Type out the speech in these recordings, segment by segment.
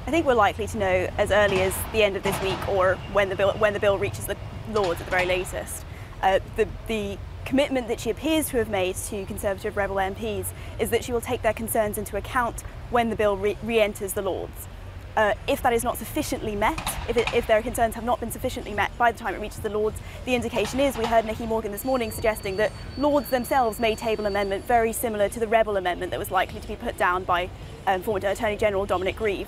I think we're likely to know as early as the end of this week, or when the bill reaches the Lords at the very latest. The commitment that she appears to have made to Conservative Rebel MPs is that she will take their concerns into account when the bill re-enters the Lords. If that is not sufficiently met, if their concerns have not been sufficiently met by the time it reaches the Lords, the indication is, we heard Nicky Morgan this morning suggesting that Lords themselves may table an amendment very similar to the Rebel amendment that was likely to be put down by former Attorney General Dominic Grieve.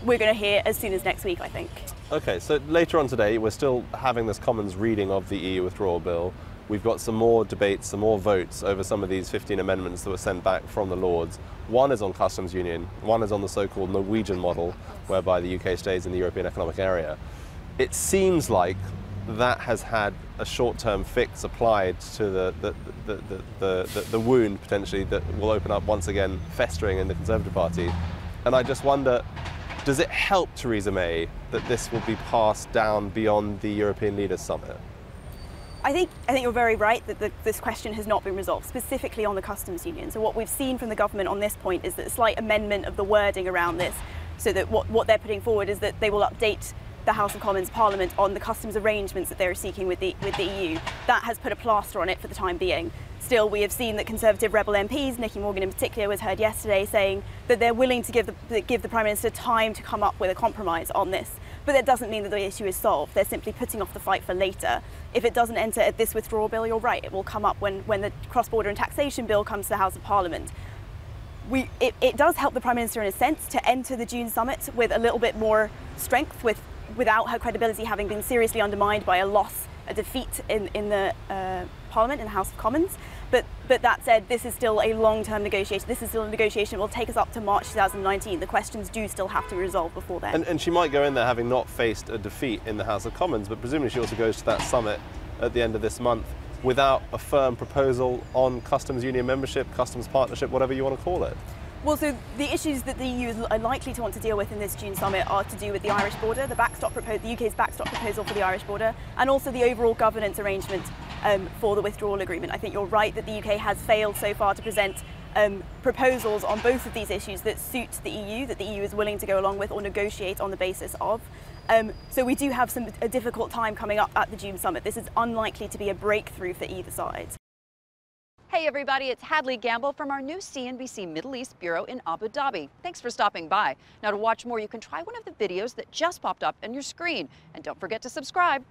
We're going to hear as soon as next week, I think. Okay, so later on today, we're still having this Commons reading of the EU withdrawal bill. We've got some more debates, some more votes over some of these 15 amendments that were sent back from the Lords. One is on customs union, one is on the so-called Norwegian model, whereby the UK stays in the European Economic Area. It seems like that has had a short-term fix applied to the wound, potentially, that will open up once again festering in the Conservative Party. And I just wonder, does it help Theresa May that this will be passed down beyond the European Leaders Summit? I think you're very right that this question has not been resolved, specifically on the customs union. So what we've seen from the government on this point is that a slight amendment of the wording around this, so that what they're putting forward is that they will update the House of Commons Parliament on the customs arrangements that they're seeking with the EU. That has put a plaster on it for the time being. Still, we have seen that Conservative Rebel MPs, Nicky Morgan in particular, was heard yesterday saying that they're willing to give the Prime Minister time to come up with a compromise on this. But that doesn't mean that the issue is solved. They're simply putting off the fight for later. If it doesn't enter at this withdrawal bill, you're right, it will come up when the cross-border and taxation bill comes to the House of Parliament. It does help the Prime Minister in a sense to enter the June summit with a little bit more strength, without her credibility having been seriously undermined by a defeat in the Parliament, in the House of Commons. But that said, this is still a long-term negotiation. This is still a negotiation that will take us up to March 2019. The questions do still have to be resolved before then. And she might go in there having not faced a defeat in the House of Commons, but presumably she also goes to that summit at the end of this month without a firm proposal on customs union membership, customs partnership, whatever you want to call it. Well, so the issues that the EU is likely to want to deal with in this June summit are to do with the Irish border, the UK's backstop proposal for the Irish border, and also the overall governance arrangement for the withdrawal agreement. I think you're right that the UK has failed so far to present proposals on both of these issues that suit the EU, that the EU is willing to go along with or negotiate on the basis of. So we do have a difficult time coming up at the June summit. This is unlikely to be a breakthrough for either side. Hey everybody, it's Hadley Gamble from our new CNBC Middle East Bureau in Abu Dhabi. Thanks for stopping by. Now to watch more, you can try one of the videos that just popped up on your screen. And don't forget to subscribe.